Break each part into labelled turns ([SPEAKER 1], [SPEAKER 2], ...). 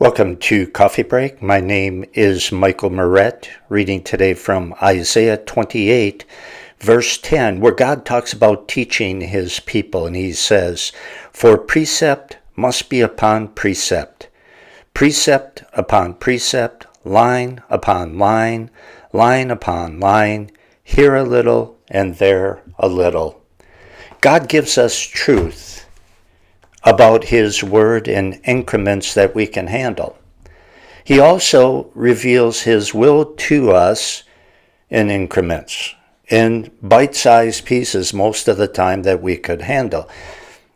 [SPEAKER 1] Welcome to Coffee Break. My name is Michael Moret, reading today from Isaiah 28, verse 10, where God talks about teaching his people, and he says, "For precept must be upon precept, precept upon precept, line upon line, line upon line, here a little and there a little." God gives us truth about his word in increments that we can handle. He also reveals his will to us in increments, in bite-sized pieces most of the time that we could handle.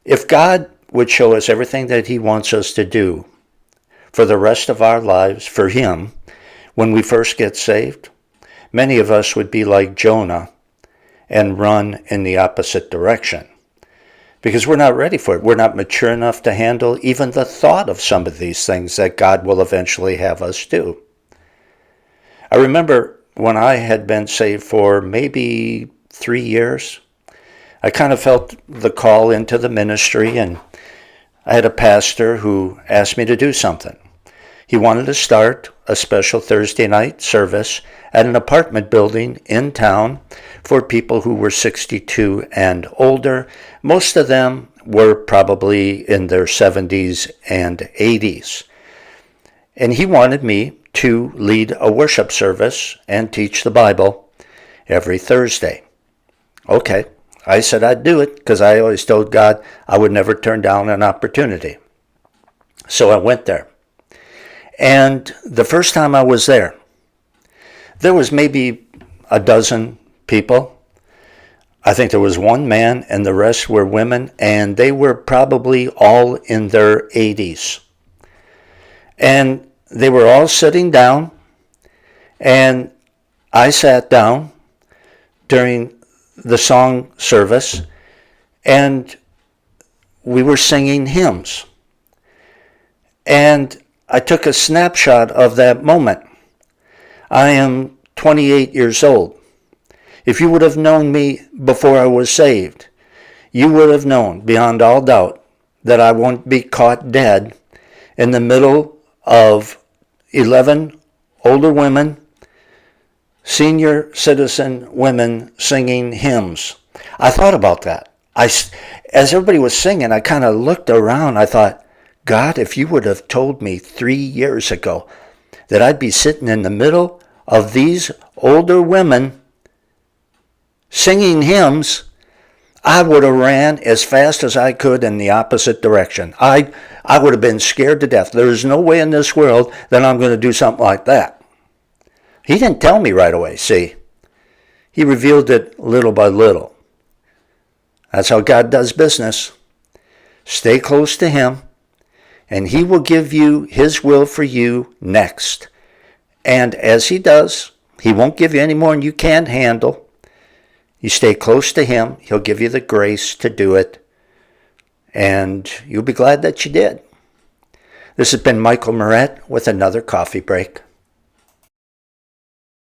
[SPEAKER 1] If God would show us everything that he wants us to do for the rest of our lives for him, when we first get saved, many of us would be like Jonah and run in the opposite direction. Because we're not ready for it. We're not mature enough to handle even the thought of some of these things that God will eventually have us do. I remember when I had been saved for maybe 3 years, I kind of felt the call into the ministry, and I had a pastor who asked me to do something. He wanted to start a special Thursday night service at an apartment building in town for people who were 62 and older. Most of them were probably in their 70s and 80s. And he wanted me to lead a worship service and teach the Bible every Thursday. Okay, I said I'd do it because I always told God I would never turn down an opportunity. So I went there. And the first time I was there was maybe a dozen people. I think there was one man and the rest were women, and they were probably all in their 80s. And they were all sitting down, and I sat down during the song service, and we were singing hymns. And I took a snapshot of that moment. I am 28 years old. If you would have known me before I was saved, you would have known beyond all doubt that I won't be caught dead in the middle of 11 older women, senior citizen women singing hymns. I thought about that. As everybody was singing, I kind of looked around. I thought, God, if you would have told me 3 years ago that I'd be sitting in the middle of these older women singing hymns, I would have ran as fast as I could in the opposite direction. I would have been scared to death. There is no way in this world that I'm going to do something like that. He didn't tell me right away, see. He revealed it little by little. That's how God does business. Stay close to him, and he will give you his will for you next. And as he does, he won't give you any more than you can handle. You stay close to him, he'll give you the grace to do it, and you'll be glad that you did. This has been Michael Moret with another Coffee Break.